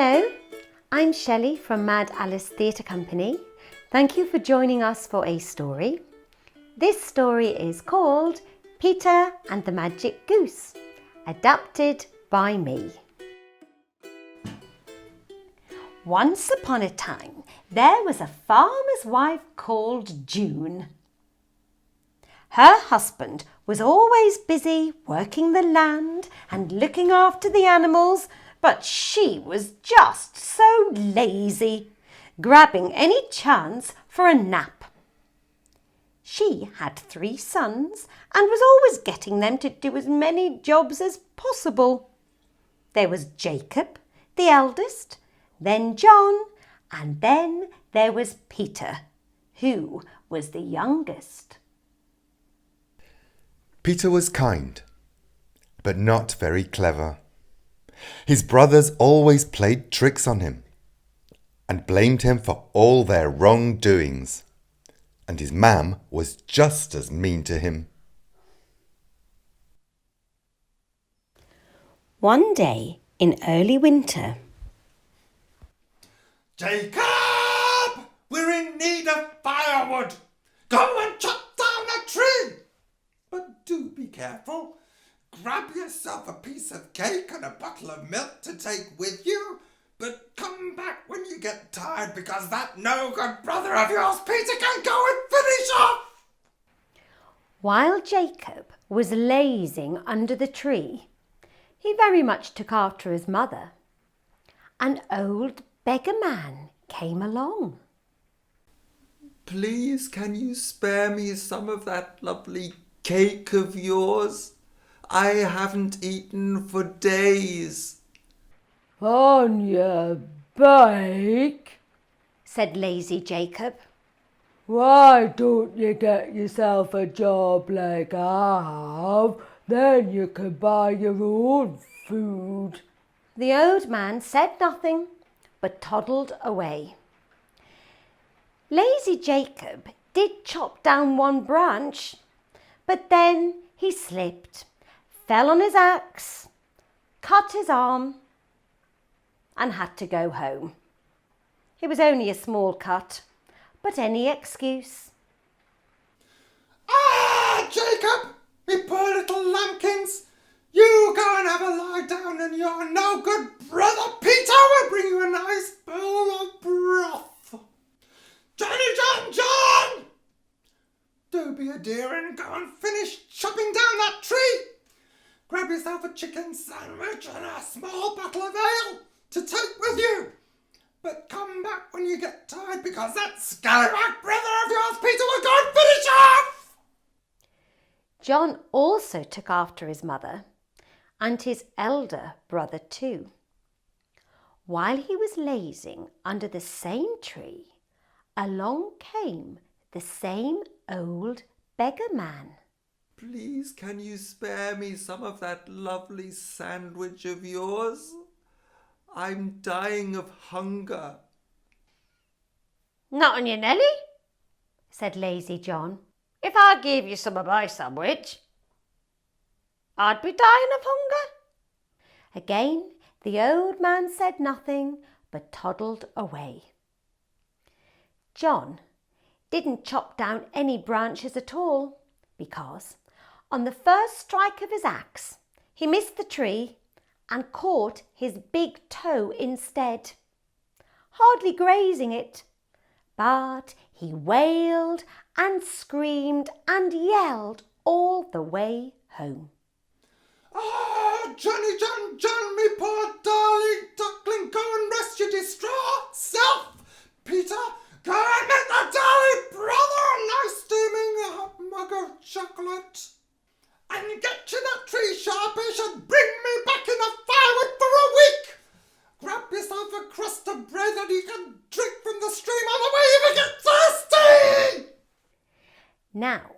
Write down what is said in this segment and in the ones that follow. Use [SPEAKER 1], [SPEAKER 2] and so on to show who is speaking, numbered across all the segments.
[SPEAKER 1] Hello, I'm Shelley from Mad Alice Theatre Company. Thank you for joining us for a story. This story is called Peter and the Magic Goose, adapted by me. Once upon a time, there was a farmer's wife called June. Her husband was always busy working the land and looking after the animals, but she was just so lazy, grabbing any chance for a nap. She had 3 sons and was always getting them to do as many jobs as possible. There was Jacob, the eldest, then John, and then there was Peter, who was the youngest.
[SPEAKER 2] Peter was kind, but not very clever. His brothers always played tricks on him and blamed him for all their wrongdoings, and his mam was just as mean to him.
[SPEAKER 1] One day in early winter,
[SPEAKER 3] Jacob! We're in need of firewood! Go and chop down a tree! But do be careful. Grab yourself a piece of cake and a bottle of milk to take with you, but come back when you get tired because that no-good brother of yours, Peter, can go and finish off!
[SPEAKER 1] while Jacob was lazing under the tree, he very much took after his mother. An old beggar man came along.
[SPEAKER 4] Please, can you spare me some of that lovely cake of yours? I haven't eaten for days.
[SPEAKER 5] On your bake?
[SPEAKER 1] Said lazy Jacob.
[SPEAKER 5] Why don't you get yourself a job like I have? Then you can buy your own food.
[SPEAKER 1] The old man said nothing, but toddled away. Lazy Jacob did chop down one branch, but then he slipped, fell on his axe, cut his arm, and had to go home. It was only a small cut, but any excuse.
[SPEAKER 3] Ah, Jacob! Me poor little lambkins! You go and have a lie down and your no-good brother Peter will bring you a nice bowl of broth. John! Do be a dear and go and finish chopping down that tree. Grab yourself a chicken sandwich and a small bottle of ale to take with you. But come back when you get tired because that scallywag brother of yours, Peter, will go and finish off.
[SPEAKER 1] John also took after his mother and his elder brother too. While he was lazing under the same tree, along came the same old beggar man.
[SPEAKER 4] Please, can you spare me some of that lovely sandwich of yours? I'm dying of hunger.
[SPEAKER 1] Not on your Nelly, said lazy John. If I gave you some of my sandwich, I'd be dying of hunger. Again, the old man said nothing, but toddled away. John didn't chop down any branches at all, because on the first strike of his axe, he missed the tree and caught his big toe instead, hardly grazing it. But he wailed and screamed and yelled all the way home.
[SPEAKER 3] Oh, Johnny John, me poor darling duckling, go and rest your distraught self. Peter, go and make that darling brother a nice steaming hot mug of chocolate. And get you that tree sharpish and bring me back enough firewood for a week. Grab yourself a crust of bread and you can drink from the stream on the way if you get thirsty.
[SPEAKER 1] Now,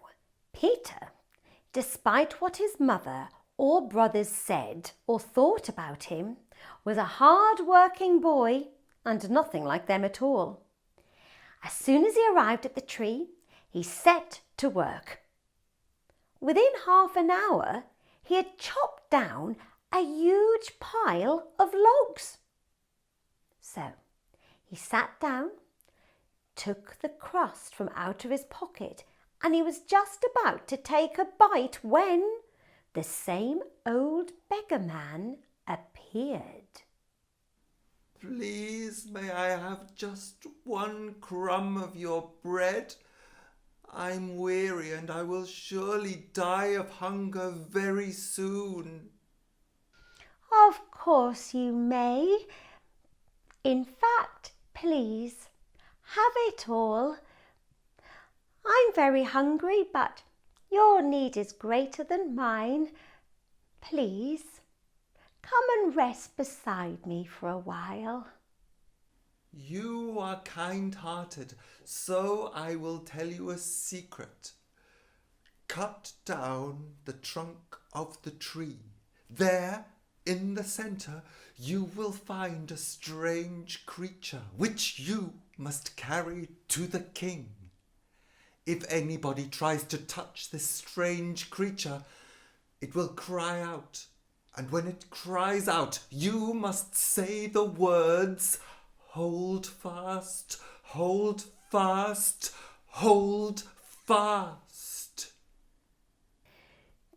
[SPEAKER 1] Peter, despite what his mother or brothers said or thought about him, was a hard-working boy and nothing like them at all. As soon as he arrived at the tree, he set to work. Within half an hour, he had chopped down a huge pile of logs. So he sat down, took the crust from out of his pocket, and he was just about to take a bite when the same old beggar man appeared.
[SPEAKER 4] Please, may I have just one crumb of your bread? I'm weary and I will surely die of hunger very soon.
[SPEAKER 1] Of course you may. In fact, please, have it all. I'm very hungry, but your need is greater than mine. Please, come and rest beside me for a while.
[SPEAKER 4] You are kind-hearted, so I will tell you a secret. Cut down the trunk of the tree. There, in the centre, you will find a strange creature, which you must carry to the king. If anybody tries to touch this strange creature, it will cry out. And when it cries out, you must say the words, "Hold fast, hold fast, hold fast."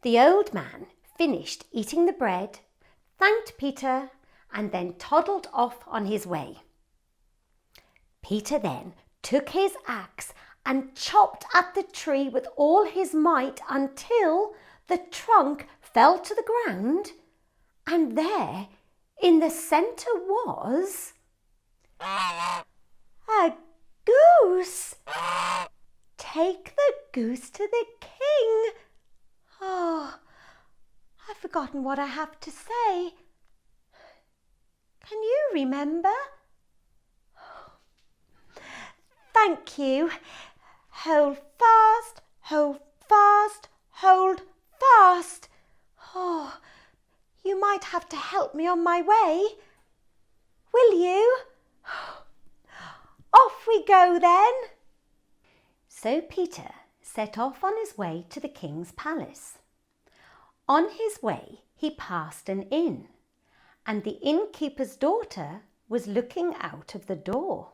[SPEAKER 1] The old man finished eating the bread, thanked Peter, and then toddled off on his way. Peter then took his axe and chopped at the tree with all his might until the trunk fell to the ground, and there in the centre was a goose. Take the goose to the king. Oh, I've forgotten what I have to say. Can you remember? Thank you. Hold fast, hold fast, hold fast. Oh, you might have to help me on my way. Will you? Off we go then. So Peter set off on his way to the king's palace. On his way he passed an inn, and the innkeeper's daughter was looking out of the door.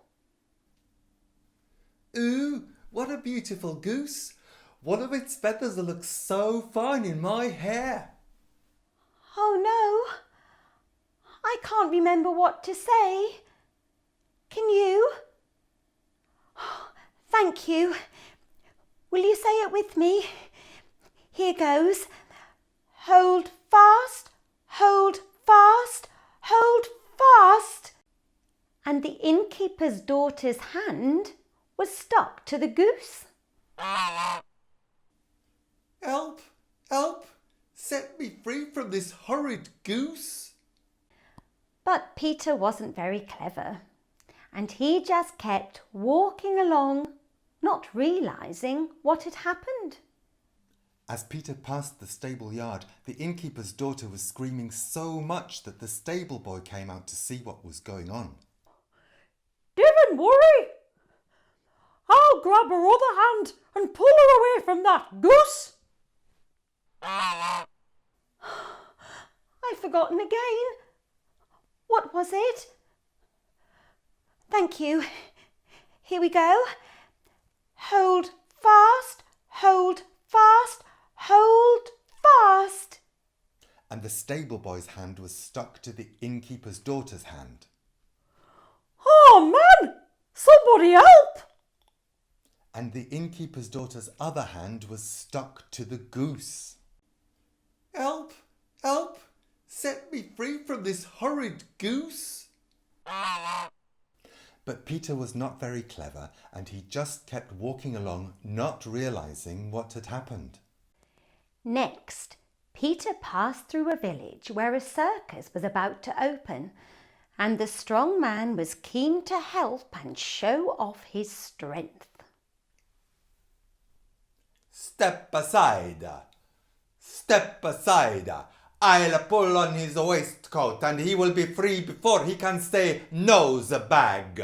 [SPEAKER 4] Ooh, what a beautiful goose. One of its feathers looks so fine in my hair.
[SPEAKER 1] Oh no, I can't remember what to say. Can you? Thank you. Will you say it with me? Here goes. Hold fast, hold fast, hold fast. And the innkeeper's daughter's hand was stuck to the goose.
[SPEAKER 4] Help! Help! Set me free from this horrid goose.
[SPEAKER 1] But Peter wasn't very clever, and he just kept walking along, not realising what had happened.
[SPEAKER 2] As Peter passed the stable yard, the innkeeper's daughter was screaming so much that the stable boy came out to see what was going on.
[SPEAKER 5] Don't worry. I'll grab her other hand and pull her away from that goose.
[SPEAKER 1] I've forgotten again. What was it? Thank you. Here we go. Hold fast, hold fast, hold fast.
[SPEAKER 2] And the stable boy's hand was stuck to the innkeeper's daughter's hand.
[SPEAKER 5] Oh man, somebody help!
[SPEAKER 2] And the innkeeper's daughter's other hand was stuck to the goose.
[SPEAKER 4] Help! Help! Set me free from this horrid goose.
[SPEAKER 2] But Peter was not very clever, and he just kept walking along, not realising what had happened.
[SPEAKER 1] Next, Peter passed through a village where a circus was about to open, and the strong man was keen to help and show off his strength.
[SPEAKER 4] Step aside. Step aside. I'll pull on his waistcoat and he will be free before he can say nose bag.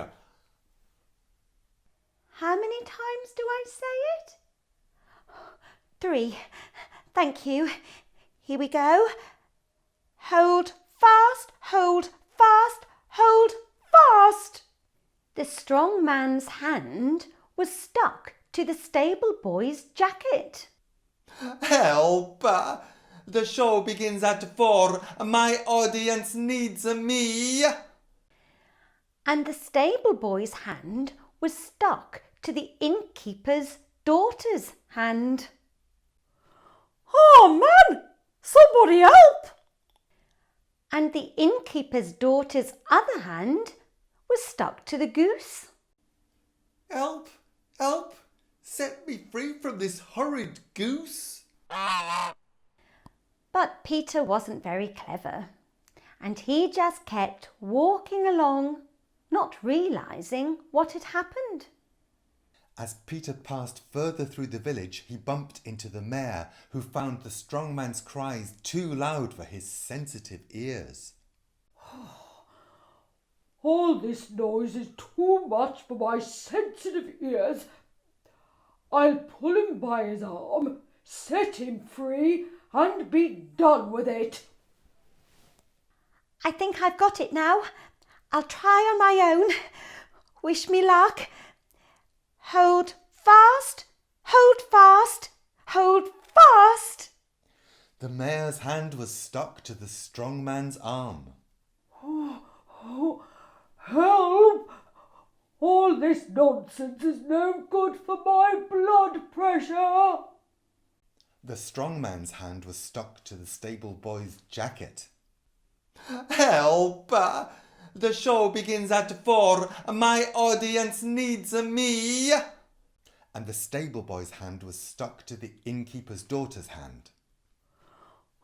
[SPEAKER 1] How many times do I say it? 3. Thank you. Here we go. Hold fast, hold fast, hold fast! The strong man's hand was stuck to the stable boy's jacket.
[SPEAKER 4] Help! The show begins at 4. My audience needs me.
[SPEAKER 1] And the stable boy's hand was stuck to the innkeeper's daughter's hand.
[SPEAKER 5] Oh man! Somebody help!
[SPEAKER 1] And the innkeeper's daughter's other hand was stuck to the goose.
[SPEAKER 4] Help! Help! Set me free from this horrid goose.
[SPEAKER 1] But Peter wasn't very clever, and he just kept walking along, not realising what had happened.
[SPEAKER 2] As Peter passed further through the village, he bumped into the mayor, who found the strong man's cries too loud for his sensitive ears.
[SPEAKER 5] All this noise is too much for my sensitive ears. I'll pull him by his arm, set him free, and be done with it.
[SPEAKER 1] I think I've got it now. I'll try on my own. Wish me luck. Hold fast, hold fast, hold fast.
[SPEAKER 2] The mayor's hand was stuck to the strong man's arm.
[SPEAKER 5] Help! All this nonsense is no good for my blood pressure.
[SPEAKER 2] The strong man's hand was stuck to the stable boy's jacket.
[SPEAKER 4] Help! The show begins at 4. My audience needs me.
[SPEAKER 2] And the stable boy's hand was stuck to the innkeeper's daughter's hand.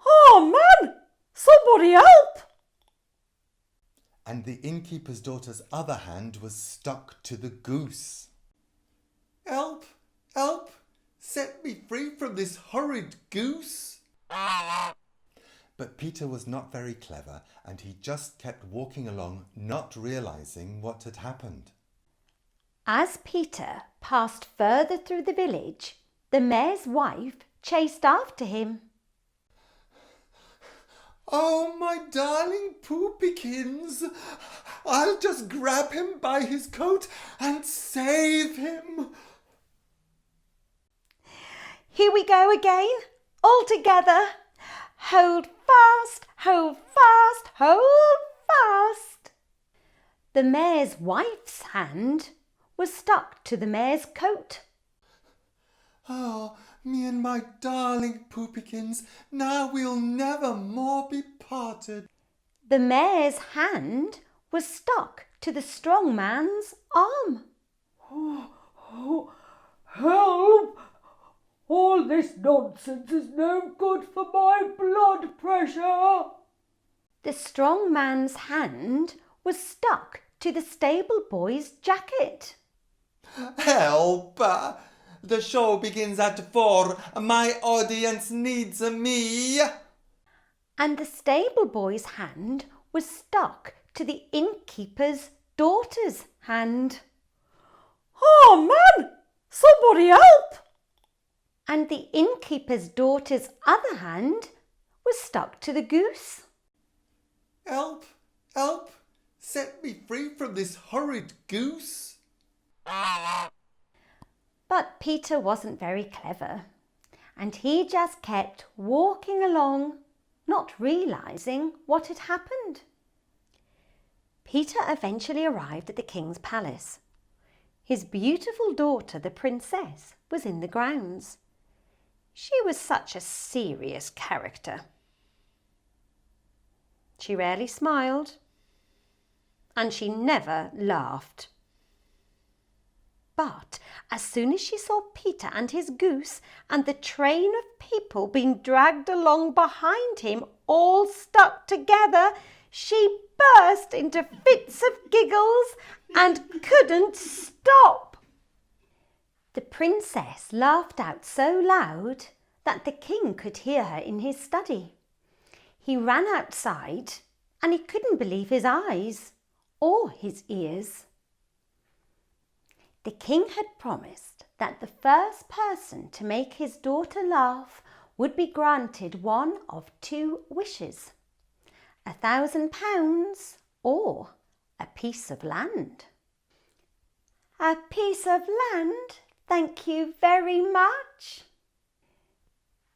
[SPEAKER 5] Oh man! Somebody help!
[SPEAKER 2] And the innkeeper's daughter's other hand was stuck to the goose.
[SPEAKER 4] Help! Help! Set me free from this horrid goose.
[SPEAKER 2] But Peter was not very clever, and he just kept walking along, not realising what had happened.
[SPEAKER 1] As Peter passed further through the village, the mayor's wife chased after him.
[SPEAKER 4] Oh, my darling Poopykins! I'll just grab him by his coat and save him.
[SPEAKER 1] Here we go again, all together. Hold fast, hold fast, hold fast. The mayor's wife's hand was stuck to the mayor's coat.
[SPEAKER 4] Oh, me and my darling Poopykins, now we'll never more be parted.
[SPEAKER 1] The mayor's hand was stuck to the strong man's arm.
[SPEAKER 5] Help! All this nonsense is no good for my blood pressure.
[SPEAKER 1] The strong man's hand was stuck to the stable boy's jacket.
[SPEAKER 4] Help! The show begins at 4. My audience needs me.
[SPEAKER 1] And the stable boy's hand was stuck to the innkeeper's daughter's hand.
[SPEAKER 5] Oh man! Somebody help!
[SPEAKER 1] And the innkeeper's daughter's other hand was stuck to the goose.
[SPEAKER 4] Help! Help! Set me free from this horrid goose.
[SPEAKER 1] But Peter wasn't very clever, and he just kept walking along, not realising what had happened. Peter eventually arrived at the king's palace. His beautiful daughter, the princess, was in the grounds. She was such a serious character. She rarely smiled, and she never laughed. But as soon as she saw Peter and his goose and the train of people being dragged along behind him, all stuck together, she burst into fits of giggles and couldn't stop. The princess laughed out so loud that the king could hear her in his study. He ran outside and he couldn't believe his eyes or his ears. The king had promised that the first person to make his daughter laugh would be granted one of 2 wishes, £1,000 or a piece of land. A piece of land, thank you very much.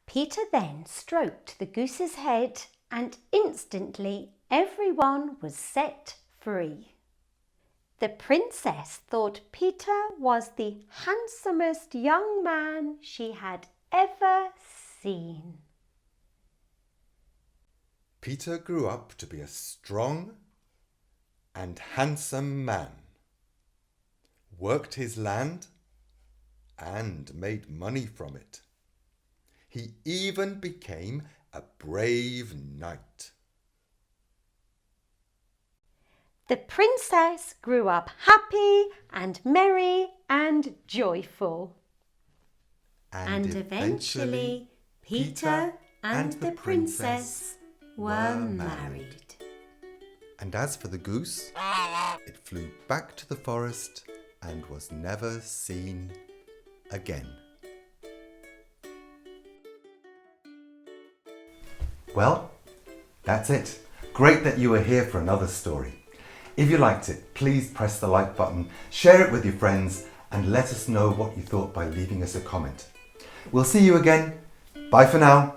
[SPEAKER 1] Peter then stroked the goose's head and instantly everyone was set free. The princess thought Peter was the handsomest young man she had ever seen.
[SPEAKER 2] Peter grew up to be a strong and handsome man, worked his land and made money from it. He even became a brave knight.
[SPEAKER 1] The princess grew up happy and merry and joyful. And eventually Peter and the princess were married.
[SPEAKER 2] And as for the goose, it flew back to the forest and was never seen again. Well, that's it. Great that you were here for another story. If you liked it, please press the like button, share it with your friends, and let us know what you thought by leaving us a comment. We'll see you again. Bye for now.